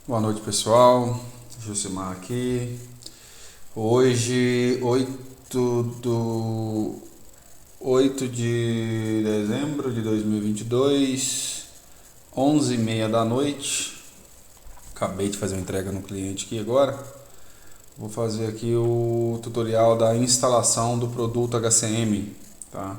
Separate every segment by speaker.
Speaker 1: Boa noite, pessoal. Josimar aqui. Hoje, 8 de dezembro de 2022, 11h30 da noite. Acabei de fazer uma entrega no cliente aqui agora. Vou fazer aqui o tutorial da instalação do produto HCM, tá?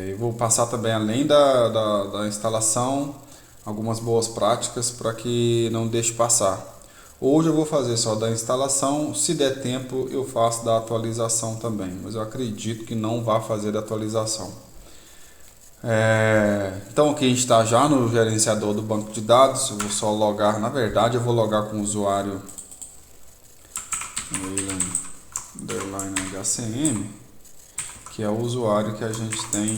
Speaker 1: Eu vou passar também, além da instalação, algumas boas práticas para que não deixe passar. Hoje eu vou fazer só da instalação, se der tempo eu faço da atualização também, mas eu acredito que não vá fazer da atualização. Então aqui a gente está já no gerenciador do banco de dados. Eu vou só logar, na verdade eu vou logar com o usuário _HCM, que é o usuário que a gente tem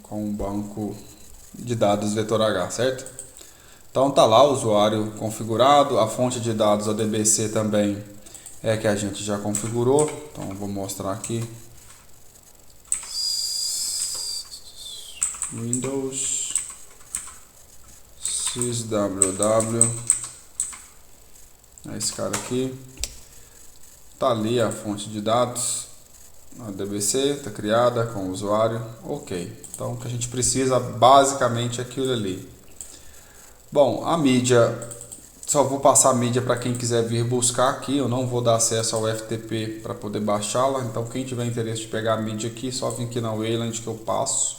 Speaker 1: com o banco de dados Vetor H, certo? Então tá lá o usuário configurado, a fonte de dados ADBC também é que a gente já configurou. Então vou mostrar aqui. Windows sysww, é esse cara aqui. Tá ali a fonte de dados, a DBC está criada com o usuário, ok. Então o que a gente precisa basicamente é aquilo ali. Bom, a mídia, só vou passar a mídia para quem quiser vir buscar aqui, eu não vou dar acesso ao FTP para poder baixá-la, então quem tiver interesse de pegar a mídia aqui, só vir aqui na Wayland que eu passo.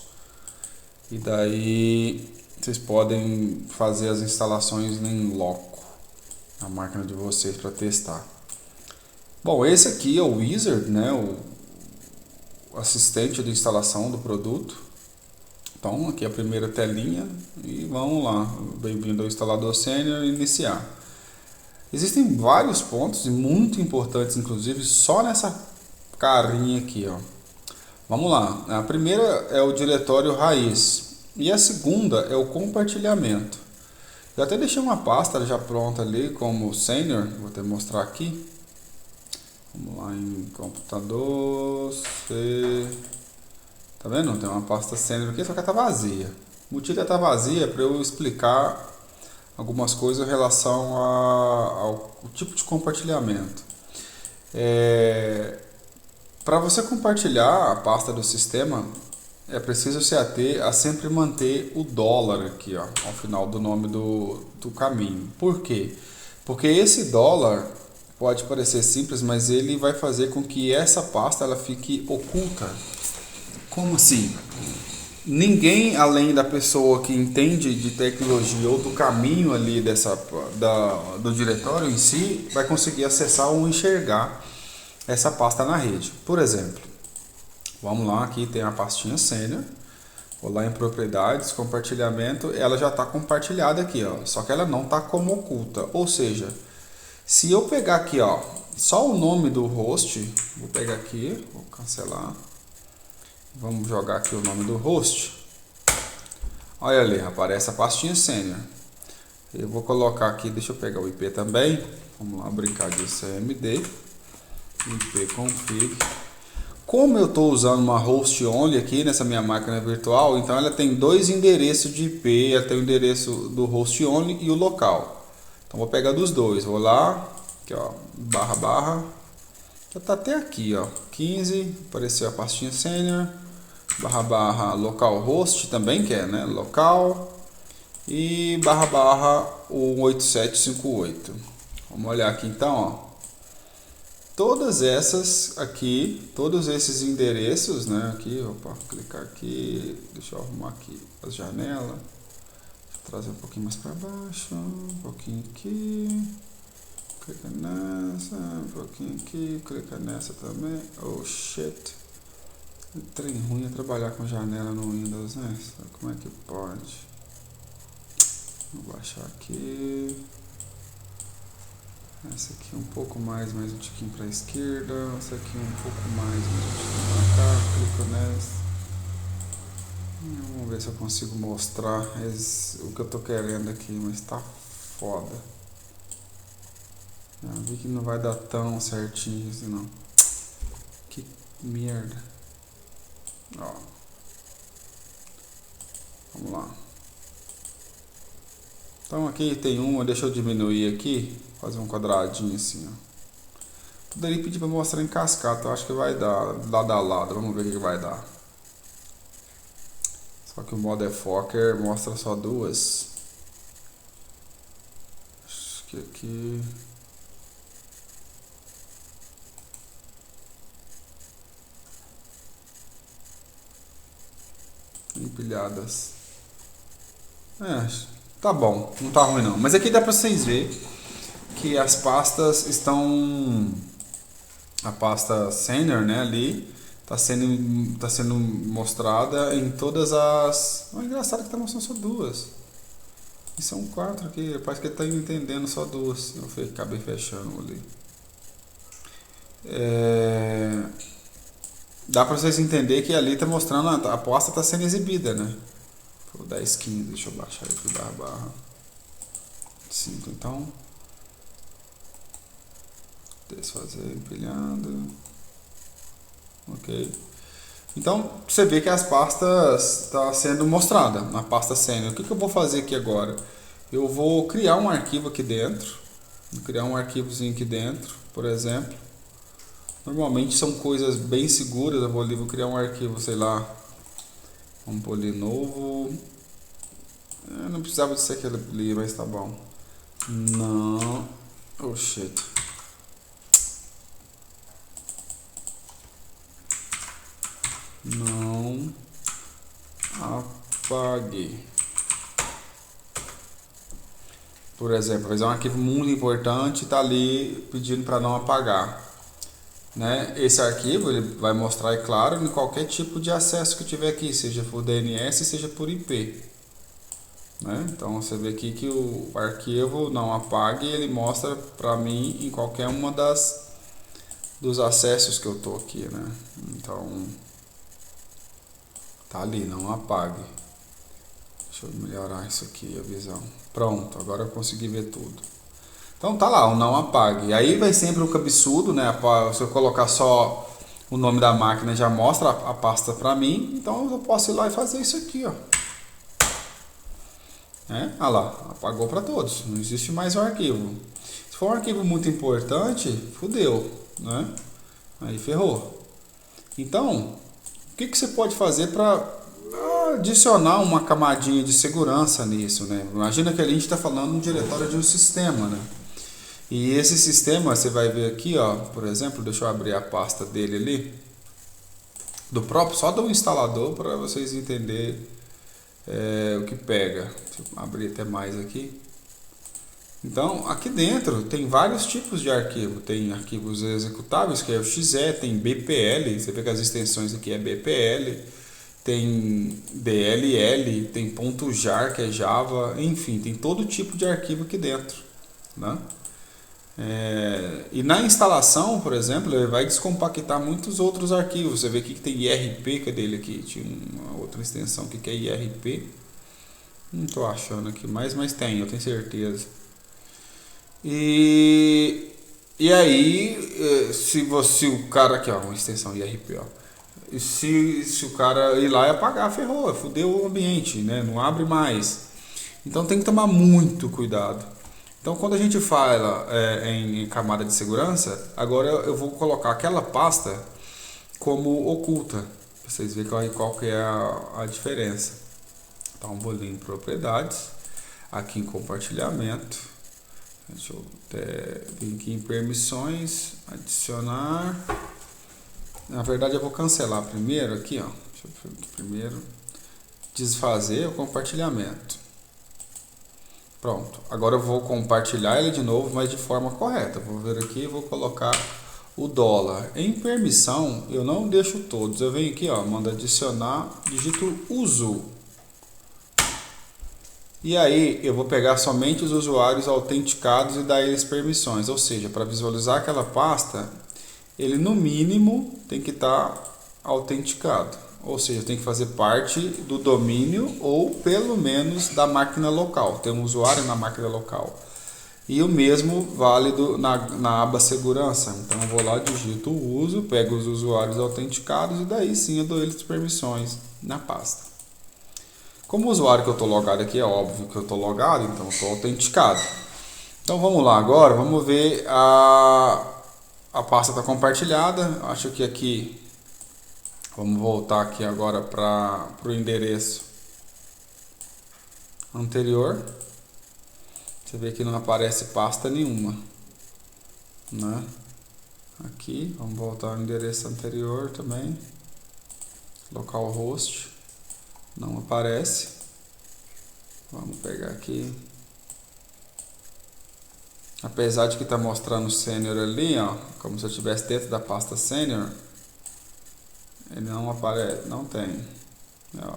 Speaker 1: E daí vocês podem fazer as instalações em loco na máquina de vocês para testar. Bom, esse aqui é o Wizard, né, o assistente de instalação do produto. Então aqui é a primeira telinha e vamos lá. Bem-vindo ao instalador sênior, iniciar. Existem vários pontos e muito importantes, inclusive só nessa carinha aqui, ó. Vamos lá. A primeira é o diretório raiz e a segunda é o compartilhamento. Eu até deixei uma pasta já pronta ali como sênior, vou até mostrar aqui. Vamos lá em computador, tá vendo? Tem uma pasta sênior aqui, só que ela tá vazia. O motivo de ela tá vazia é para eu explicar algumas coisas em relação ao tipo de compartilhamento. Para você compartilhar a pasta do sistema, é preciso se ater a sempre manter o dólar aqui, ó, ao final do nome do caminho. Por quê? Porque esse dólar pode parecer simples, mas ele vai fazer com que essa pasta ela fique oculta. Como assim? Ninguém além da pessoa que entende de tecnologia ou do caminho ali do diretório em si vai conseguir acessar ou enxergar essa pasta na rede. Por exemplo, vamos lá, aqui tem a pastinha sênior, vou lá em propriedades, compartilhamento, ela já está compartilhada aqui, ó, só que ela não está como oculta, ou seja, se eu pegar aqui, ó, só o nome do host, vou pegar aqui, vou cancelar, vamos jogar aqui o nome do host, olha ali, aparece a pastinha sênior, eu vou colocar aqui, deixa eu pegar o IP também, vamos lá brincar de cmd, ipconfig. Como eu estou usando uma host only aqui nessa minha máquina virtual, então ela tem dois endereços de IP, ela tem o endereço do host only e o local. Então vou pegar dos dois, vou lá, aqui ó, // já tá até aqui ó, 15, apareceu a pastinha sênior, // localhost também que é, né, local, e // 18758. Vamos olhar aqui então, ó. Todas essas aqui, todos esses endereços, né, aqui, opa, clicar aqui, deixa eu arrumar aqui as janelas, trazer um pouquinho mais para baixo, um pouquinho aqui, clica nessa, um pouquinho aqui, clica nessa também, oh shit, trem ruim é trabalhar com janela no Windows, né, como é que pode, vou baixar aqui. Essa aqui um pouco mais um tiquinho para a esquerda, essa aqui um pouco mais um tiquinho para cá, clico nessa. Vamos ver se eu consigo mostrar o que eu tô querendo aqui, mas tá foda. Já vi que não vai dar tão certinho assim não. Que merda. Ó. Vamos lá. Então aqui tem uma, deixa eu diminuir aqui, fazer um quadradinho assim, ó. Poderia pedir para mostrar em cascata, eu acho que vai dar lado a lado, vamos ver o que vai dar. Só que o Motherfucker mostra só duas. Acho que aqui... empilhadas. Tá bom, não tá ruim não. Mas aqui dá pra vocês verem que as pastas estão... A pasta Senior, né, ali, tá sendo mostrada em todas as... É engraçado que tá mostrando só duas. E são 4 aqui, parece que ele tá entendendo só duas. Eu acabei fechando ali. Dá pra vocês entenderem que ali tá mostrando, a pasta tá sendo exibida, né? 10, 15, deixa eu baixar aqui barra 5, então. Desfazer, empilhando. Ok. Então, você vê que as pastas estão sendo mostradas na pasta Senior. O que eu vou fazer aqui agora? Eu vou criar um arquivo aqui dentro. Vou criar um arquivozinho aqui dentro, por exemplo. Normalmente são coisas bem seguras. Eu vou criar um arquivo, sei lá. Vamos pôr ali novo. Não precisava de ser aquele ali, mas tá bom. Não. Oh shit. Não apague. Por exemplo, vai ser um arquivo muito importante, está ali pedindo para não apagar, né? Esse arquivo ele vai mostrar, é claro, em qualquer tipo de acesso que tiver aqui, seja por DNS, seja por IP, né? Então você vê aqui que o arquivo não apague, ele mostra para mim em qualquer uma dos acessos que eu tô aqui, né? Então tá ali, não apague. Deixa eu melhorar isso aqui, a visão. Pronto, agora eu consegui ver tudo. Então tá lá, o não apague. Aí vai sempre o cabeçudo, né? Se eu colocar só o nome da máquina, já mostra a pasta pra mim. Então eu posso ir lá e fazer isso aqui, ó. Olha lá, apagou para todos. Não existe mais o arquivo. Se for um arquivo muito importante, fudeu, né? Aí ferrou. Então, o que você pode fazer para adicionar uma camadinha de segurança nisso, né? Imagina que a gente está falando um diretório de um sistema, né? E esse sistema, você vai ver aqui, ó, por exemplo, deixa eu abrir a pasta dele ali, do próprio, só do instalador, para vocês entenderem o que pega. Deixa eu abrir até mais aqui. Então, aqui dentro tem vários tipos de arquivo. Tem arquivos executáveis, que é o XE, tem BPL, você vê que as extensões aqui é BPL, tem DLL, tem .jar, que é Java, enfim, tem todo tipo de arquivo aqui dentro, né? E na instalação, por exemplo, ele vai descompactar muitos outros arquivos. Você vê aqui que tem IRP, cadê ele aqui? Tinha uma outra extensão aqui que é IRP. Não estou achando aqui mais, mas tem, eu tenho certeza. E aí, se o cara aqui, ó, uma extensão IRP, ó. E se o cara ir lá e apagar, ferrou, fudeu o ambiente, né? Não abre mais. Então tem que tomar muito cuidado. Então quando a gente fala em camada de segurança, agora eu vou colocar aquela pasta como oculta, para vocês verem qual que é a diferença. Então vou ali em propriedades, aqui em compartilhamento, deixa eu vir aqui em permissões, adicionar. Na verdade eu vou cancelar primeiro aqui, ó. Deixa eu primeiro desfazer o compartilhamento. Pronto, agora eu vou compartilhar ele de novo, mas de forma correta. Vou ver aqui e vou colocar o dólar. Em permissão, eu não deixo todos. Eu venho aqui, ó, mando adicionar, digito uso. E aí eu vou pegar somente os usuários autenticados e dar eles permissões. Ou seja, para visualizar aquela pasta, ele no mínimo tem que estar autenticado. Ou seja, tem que fazer parte do domínio ou pelo menos da máquina local. Tem um usuário na máquina local. E o mesmo válido na aba segurança. Então eu vou lá, digito o uso, pego os usuários autenticados e daí sim eu dou eles permissões na pasta. Como usuário que eu estou logado aqui, é óbvio que eu estou logado, então eu estou autenticado. Então vamos lá agora, vamos ver a pasta está compartilhada. Acho que aqui, vamos voltar aqui agora para o endereço anterior. Você vê que não aparece pasta nenhuma, né? Aqui, vamos voltar ao endereço anterior também. Localhost, não aparece. Vamos pegar aqui. Apesar de que está mostrando senior ali, ó, como se eu estivesse dentro da pasta senior, ele não aparece, não tem. Ó.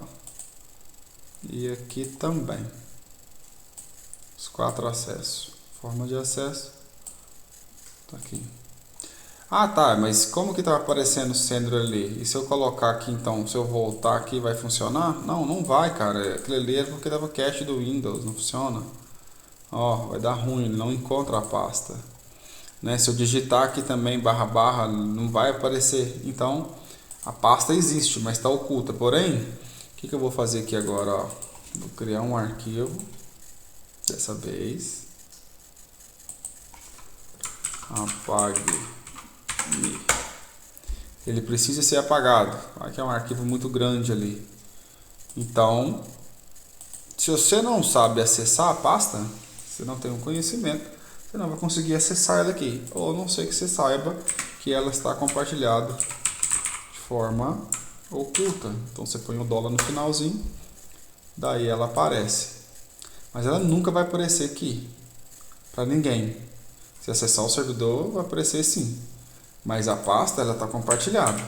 Speaker 1: E aqui também. Os 4 acessos. Forma de acesso. Tá aqui. Ah, tá, mas como que tá aparecendo o senior ali? E se eu colocar aqui então, se eu voltar aqui, vai funcionar? Não, não vai, cara. Aquilo ali é porque tava cache do Windows, não funciona. Ó, vai dar ruim, ele não encontra a pasta. Né? Se eu digitar aqui também // não vai aparecer. Então, a pasta existe, mas está oculta. Porém, o que eu vou fazer aqui agora? Ó? Vou criar um arquivo. Dessa vez. Apague. Ele precisa ser apagado. Aqui é um arquivo muito grande ali. Então, se você não sabe acessar a pasta, você não tem um conhecimento, você não vai conseguir acessar ela aqui. Ou a não ser que você saiba que ela está compartilhada de forma oculta. Então você põe o dólar no finalzinho, daí ela aparece. Mas ela nunca vai aparecer aqui para ninguém. Se acessar o servidor, vai aparecer sim. Mas a pasta ela está compartilhada.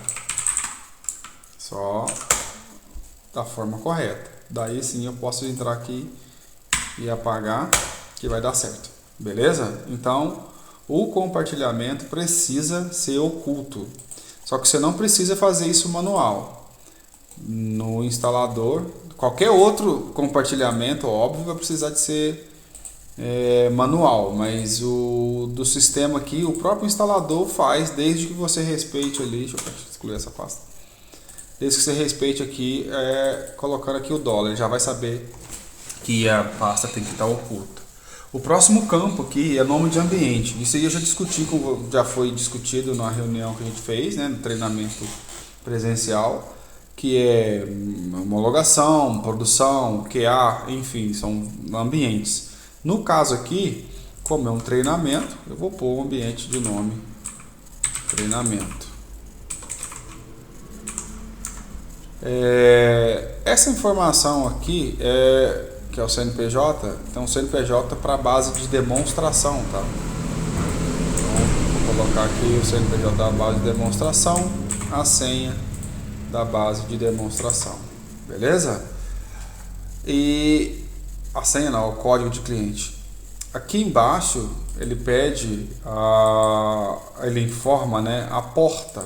Speaker 1: Só da forma correta. Daí sim eu posso entrar aqui e apagar, que vai dar certo. Beleza? Então, o compartilhamento precisa ser oculto. Só que você não precisa fazer isso manual. No instalador, qualquer outro compartilhamento, óbvio, vai precisar de ser manual, mas o do sistema aqui, o próprio instalador faz, desde que você respeite ali, deixa eu excluir essa pasta, desde que você respeite aqui, colocando aqui o dólar, ele já vai saber que a pasta tem que estar oculta. O próximo campo aqui é nome de ambiente. Isso aí eu já discuti, já foi discutido na reunião que a gente fez, né, no treinamento presencial, que é homologação, produção, QA, enfim, são ambientes. No caso aqui, como é um treinamento, eu vou pôr o ambiente de nome treinamento. Essa informação aqui que é o CNPJ, então o CNPJ para a base de demonstração, tá? Então, vou colocar aqui o CNPJ da base de demonstração, a senha da base de demonstração, beleza? E a senha não, o código de cliente. Aqui embaixo ele pede, ele informa, né, a porta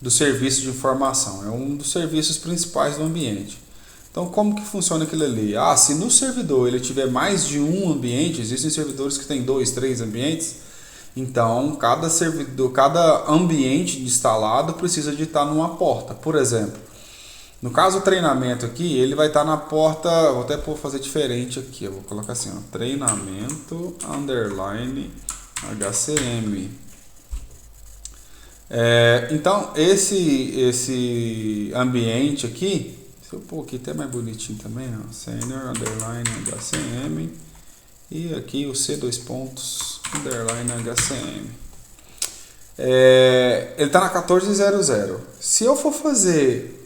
Speaker 1: do serviço de informação. É um dos serviços principais do ambiente. Então, como que funciona aquilo ali? Se no servidor ele tiver mais de um ambiente, existem servidores que têm 2, 3 ambientes, então cada servidor, cada ambiente instalado precisa de estar numa porta. Por exemplo, no caso do treinamento aqui, ele vai estar na porta, vou até fazer diferente aqui, eu vou colocar assim, ó, treinamento _ HCM. Então, esse ambiente aqui, se eu pôr aqui até mais bonitinho também, ó, senior _ HCM, e aqui o C2 pontos _ HCM. Ele está na 14.00. Se eu for fazer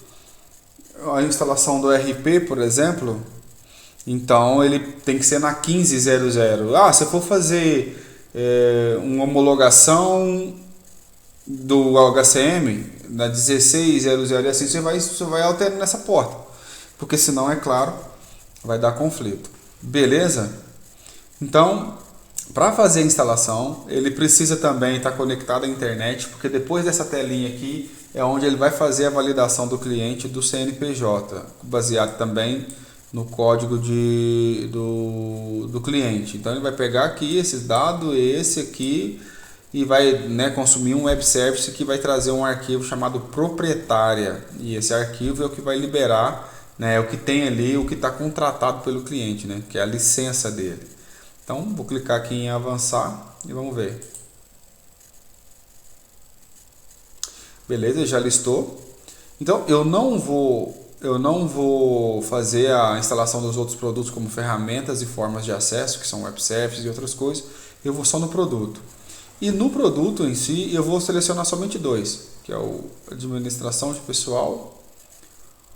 Speaker 1: a instalação do RP, por exemplo, então ele tem que ser na 15.00. Se eu for fazer uma homologação do HCM na 16.00 e assim você vai alterando nessa porta, porque senão, é claro, vai dar conflito. Beleza? Então, para fazer a instalação, ele precisa também estar conectado à internet, porque depois dessa telinha aqui é onde ele vai fazer a validação do cliente do CNPJ, baseado também no código do cliente. Então ele vai pegar aqui esses dados, esse aqui, e vai, né, consumir um web service que vai trazer um arquivo chamado proprietária, e esse arquivo é o que vai liberar né? É o que tem ali, o que está contratado pelo cliente, né? Que é a licença dele. Então, vou clicar aqui em avançar e vamos ver. Beleza, já listou. Então, eu não vou fazer a instalação dos outros produtos como ferramentas e formas de acesso, que são web services e outras coisas. Eu vou só no produto. E no produto em si, eu vou selecionar somente dois, que é o administração de pessoal,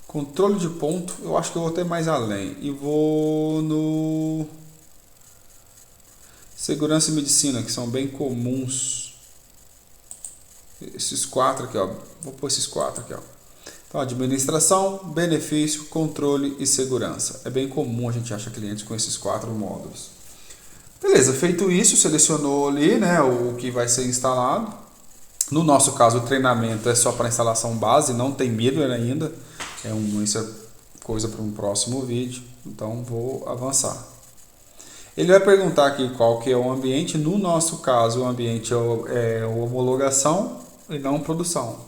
Speaker 1: controle de ponto. Eu acho que eu vou ter mais além. E vou no segurança e medicina, que são bem comuns. Esses quatro aqui, ó. Vou pôr esses quatro aqui, ó. Então, administração, benefício, controle e segurança. É bem comum a gente achar clientes com esses quatro módulos. Beleza, feito isso, selecionou ali, né, o que vai ser instalado. No nosso caso, o treinamento é só para instalação base, não tem middleware ainda. Isso é coisa para um próximo vídeo. Então, vou avançar. Ele vai perguntar aqui qual que é o ambiente. No nosso caso, o ambiente é homologação e não produção.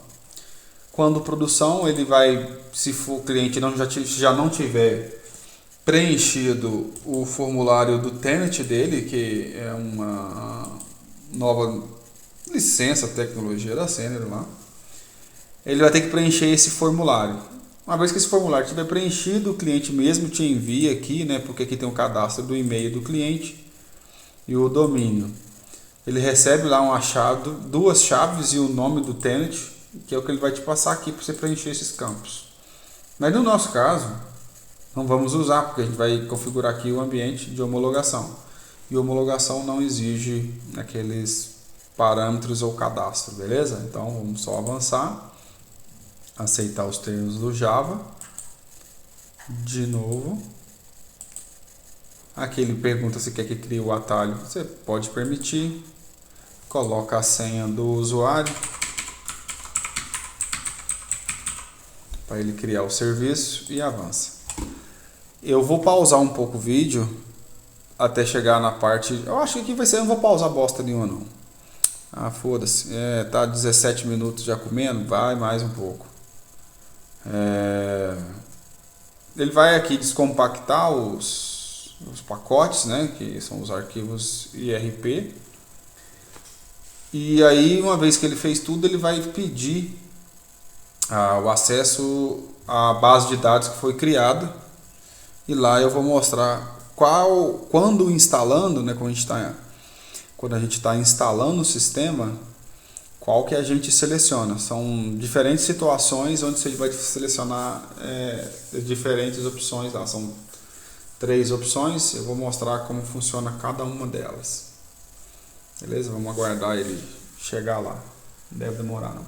Speaker 1: Quando produção, ele vai, se o cliente já não tiver preenchido o formulário do tenant dele, que é uma nova licença, tecnologia da Sênior lá, ele vai ter que preencher esse formulário. Uma vez que esse formulário estiver preenchido, o cliente mesmo te envia aqui, né, porque aqui tem o cadastro do e-mail do cliente e o domínio. Ele recebe lá um achado, duas chaves e o nome do tenant, que é o que ele vai te passar aqui para você preencher esses campos. Mas no nosso caso, não vamos usar, porque a gente vai configurar aqui o ambiente de homologação. E homologação não exige aqueles parâmetros ou cadastro, beleza? Então vamos só avançar. Aceitar os termos do Java. De novo. Aqui ele pergunta se quer que crie o atalho. Você pode permitir. Coloca a senha do usuário para ele criar o serviço e avança. Eu vou pausar um pouco o vídeo até chegar na parte... Eu acho que aqui vai ser... Eu não vou pausar bosta nenhuma não. Ah, foda-se. Tá 17 minutos já comendo? Vai mais um pouco. Ele vai aqui descompactar os pacotes, né? Que são os arquivos IRP. E aí, uma vez que ele fez tudo, ele vai pedir o acesso à base de dados que foi criada. E lá eu vou mostrar quando instalando, né, quando a gente está instalando o sistema, qual que a gente seleciona. São diferentes situações onde você vai selecionar diferentes opções lá. São 3 opções, eu vou mostrar como funciona cada uma delas. Beleza? Vamos aguardar ele chegar lá. Não deve demorar não.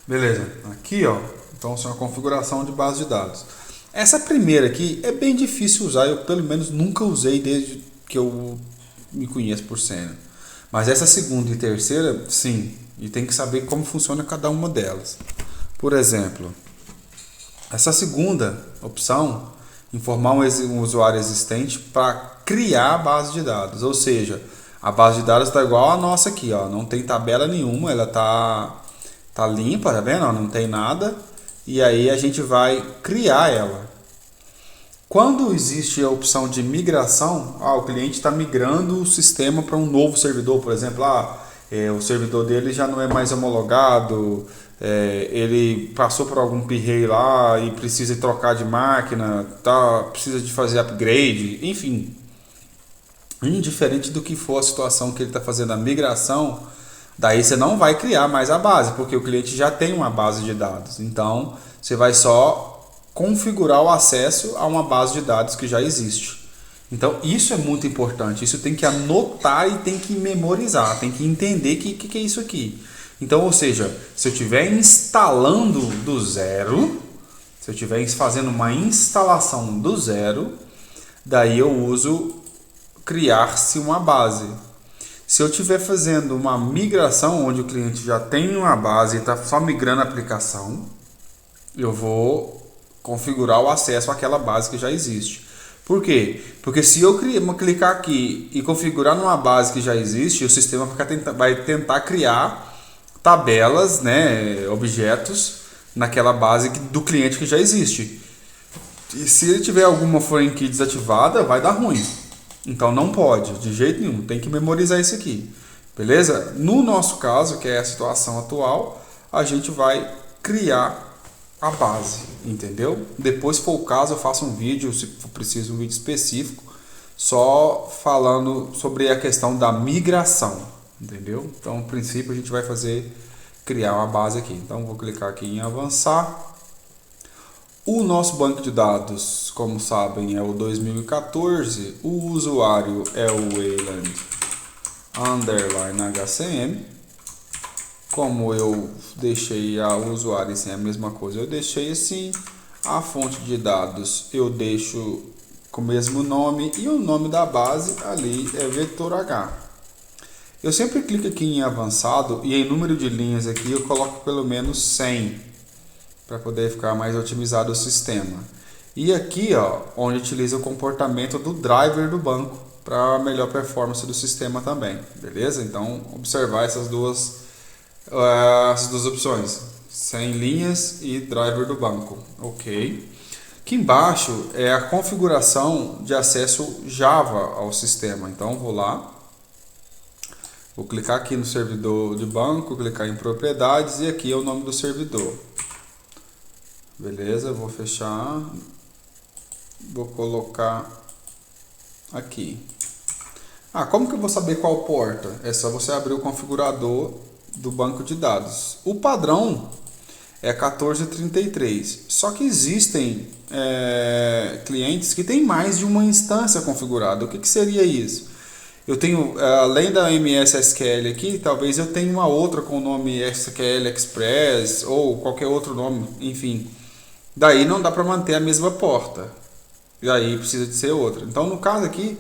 Speaker 1: Beleza, aqui ó, então é uma configuração de base de dados. Essa primeira aqui é bem difícil usar, eu pelo menos nunca usei desde que eu me conheço por Sênior. Mas essa segunda e terceira, sim, e tem que saber como funciona cada uma delas. Por exemplo, essa segunda opção, informar um usuário existente para criar a base de dados, ou seja, a base de dados está igual a nossa aqui, ó, não tem tabela nenhuma, ela tá limpa, tá vendo? Não tem nada. E aí a gente vai criar ela. Quando existe a opção de migração, o cliente está migrando o sistema para um novo servidor, por exemplo, o servidor dele já não é mais homologado, ele passou por algum pirrei lá e precisa trocar de máquina, precisa de fazer upgrade, enfim. Indiferente do que for a situação que ele está fazendo a migração, daí você não vai criar mais a base, porque o cliente já tem uma base de dados. Então, você vai só configurar o acesso a uma base de dados que já existe. Então, isso é muito importante. Isso tem que anotar e tem que memorizar, tem que entender o que é isso aqui. Então, ou seja, se eu estiver instalando do zero, se eu estiver fazendo uma instalação do zero, daí eu uso criar-se uma base. Se eu estiver fazendo uma migração onde o cliente já tem uma base e está só migrando a aplicação, eu vou configurar o acesso àquela base que já existe. Por quê? Porque se eu clicar aqui e configurar numa base que já existe, o sistema vai tentar criar tabelas, né, objetos naquela base do cliente que já existe. E se ele tiver alguma foreign key desativada, vai dar ruim. Então não pode, de jeito nenhum, tem que memorizar isso aqui. Beleza? No nosso caso, que é a situação atual, a gente vai criar a base, entendeu? Depois, se for o caso, eu faço um vídeo, se for preciso, um vídeo específico, só falando sobre a questão da migração, entendeu? Então, no princípio, a gente vai criar uma base aqui. Então, vou clicar aqui em avançar. O nosso banco de dados, como sabem, é o 2014. O usuário é o Wayland _HCM. Como eu deixei o usuário sem a mesma coisa, eu deixei assim. A fonte de dados eu deixo com o mesmo nome e o nome da base ali é vetor H. Eu sempre clico aqui em avançado e em número de linhas aqui eu coloco pelo menos 100 para poder ficar mais otimizado o sistema. E aqui, ó, onde utiliza o comportamento do driver do banco para melhor performance do sistema também, beleza? Então, observar essas duas opções, 100 linhas e driver do banco, ok? Aqui embaixo é a configuração de acesso Java ao sistema, então vou lá, vou clicar aqui no servidor de banco, clicar em propriedades e aqui é o nome do servidor, beleza? Vou fechar, vou colocar aqui. Como que eu vou saber qual porta? É só você abrir o configurador do banco de dados. O padrão é 1433, só que existem clientes que têm mais de uma instância configurada. O que seria isso? Eu tenho, além da MS SQL aqui, talvez eu tenha uma outra com o nome SQL Express ou qualquer outro nome, enfim. Daí não dá para manter a mesma porta. E aí precisa de ser outra. Então, no caso aqui,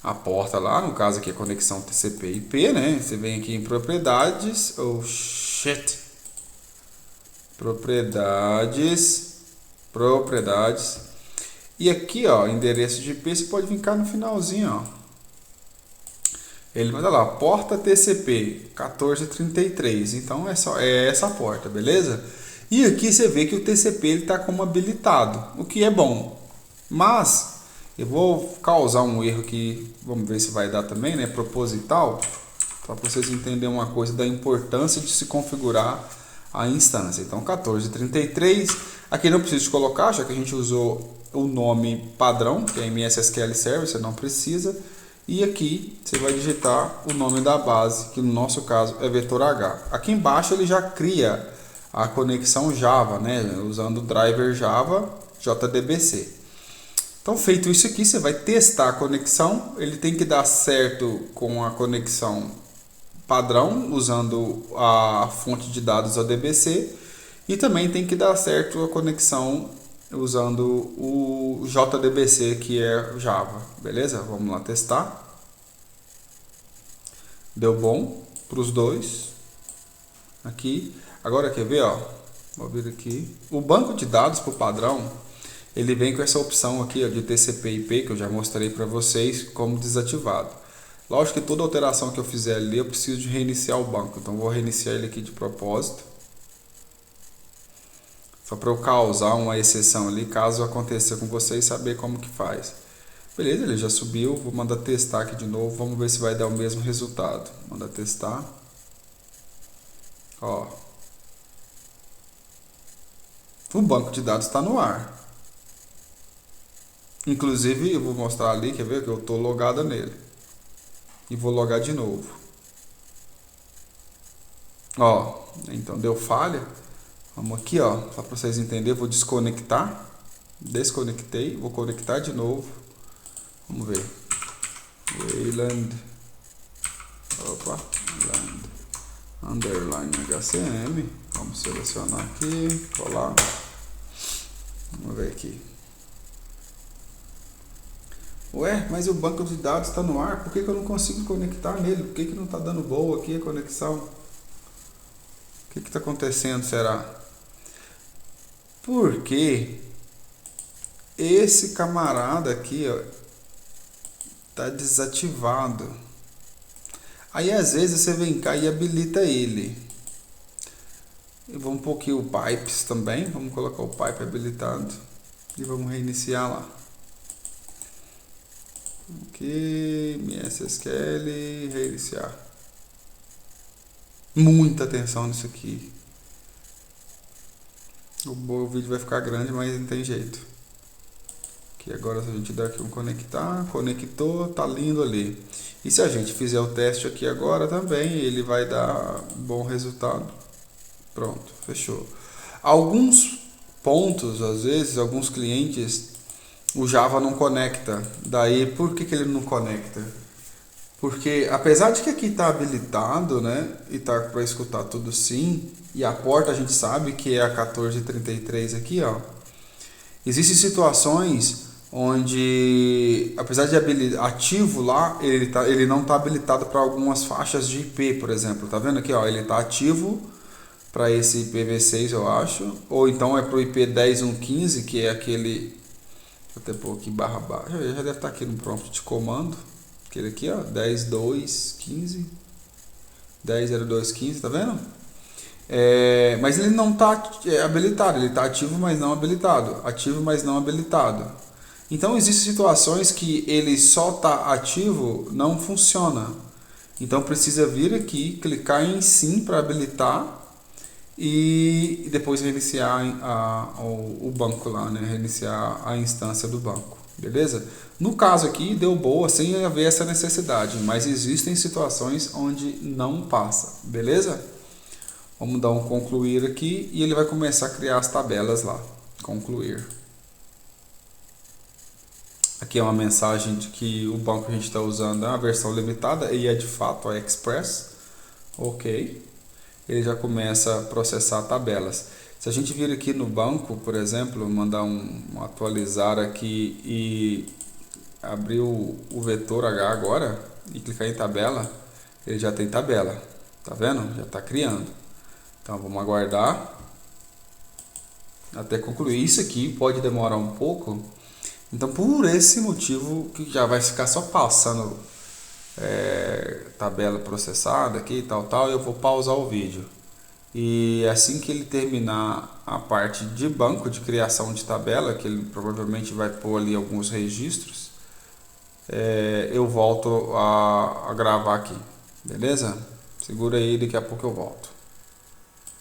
Speaker 1: a porta lá, no caso aqui a conexão TCP/IP, né? Você vem aqui em propriedades, propriedades, e aqui, ó, endereço de IP, você pode vir cá no finalzinho, ó. Ele vai dar lá, porta TCP 1433, então é essa porta, beleza? E aqui você vê que o TCP ele está como habilitado, o que é bom, mas eu vou causar um erro aqui, vamos ver se vai dar também, né? Proposital, para vocês entenderem uma coisa da importância de se configurar a instância. Então 1433, aqui não preciso colocar, já que a gente usou o nome padrão, que é MS SQL Server, você não precisa. E aqui você vai digitar o nome da base, que no nosso caso é vetor H. Aqui embaixo ele já cria a conexão Java, né? Usando o driver Java JDBC. Então, feito isso aqui, você vai testar a conexão. Ele tem que dar certo com a conexão padrão, usando a fonte de dados ODBC. E também tem que dar certo a conexão usando o JDBC, que é Java. Beleza? Vamos lá testar. Deu bom para os dois. Aqui. Agora, quer ver? Ó? Vou vir aqui. O banco de dados para o padrão, ele vem com essa opção aqui, ó, de TCP/IP, que eu já mostrei para vocês como desativado. Lógico que toda alteração que eu fizer ali, eu preciso de reiniciar o banco. Então, vou reiniciar ele aqui de propósito. Só para eu causar uma exceção ali, caso aconteça com vocês, saber como que faz. Beleza, ele já subiu. Vou mandar testar aqui de novo. Vamos ver se vai dar o mesmo resultado. Manda testar. Ó. O banco de dados está no ar. Inclusive, eu vou mostrar ali, quer ver que eu estou logado nele. E vou logar de novo. Ó, então deu falha. Vamos aqui, ó, só para vocês entenderem, eu vou desconectar. Desconectei, vou conectar de novo. Vamos ver. Wayland _HCM. Vamos selecionar aqui, colar. Vamos ver aqui. Ué, mas o banco de dados está no ar, por que eu não consigo conectar nele? Por que não está dando boa aqui a conexão? O que está acontecendo, será? Porque esse camarada aqui, ó, tá desativado. Aí às vezes você vem cá e habilita ele. E vamos pôr aqui o pipes também, vamos colocar o pipe habilitado e vamos reiniciar lá. Aqui, MSSQL, reiniciar. Muita atenção nisso aqui. O vídeo vai ficar grande, mas não tem jeito. Aqui agora, se a gente der aqui um conectar, conectou, tá lindo ali. E se a gente fizer o teste aqui agora também, ele vai dar bom resultado. Pronto, fechou. Alguns pontos, às vezes, alguns clientes, o Java não conecta. Daí, por que ele não conecta? Porque apesar de que aqui está habilitado, né, e tá para escutar tudo sim, e a porta a gente sabe que é a 1433 aqui, ó. Existem situações onde, apesar de ativo lá, ele não está habilitado para algumas faixas de IP, por exemplo. Tá vendo aqui, ó, ele está ativo para esse IPv6, eu acho, ou então é para o IP 10115, que é aquele, vou até pôr aqui //, já deve estar aqui no prompt de comando. Aquele aqui, ó, 10.2.15, 10.02.15, tá vendo? Mas ele não está habilitado, ele está ativo, mas não habilitado. Ativo, mas não habilitado. Então, existem situações que ele só está ativo, não funciona. Então, precisa vir aqui, clicar em sim para habilitar e depois reiniciar o banco lá, né? Reiniciar a instância do banco. Beleza? No caso aqui deu boa sem haver essa necessidade, mas existem situações onde não passa, beleza? Vamos dar um concluir aqui e ele vai começar a criar as tabelas lá. Concluir. Aqui é uma mensagem de que o banco que a gente está usando é uma versão limitada e é de fato a Express. Ok. Ele já começa a processar tabelas. Se a gente vir aqui no banco, por exemplo, mandar um atualizar aqui e abrir o vetor H agora e clicar em tabela, ele já tem tabela, tá vendo? Já está criando. Então vamos aguardar até concluir. Isso aqui pode demorar um pouco, então por esse motivo que já vai ficar só passando tabela processada aqui e tal, eu vou pausar o vídeo. E assim que ele terminar a parte de banco de criação de tabela, que ele provavelmente vai pôr ali alguns registros, eu volto a gravar aqui, beleza? Segura aí, daqui a pouco eu volto.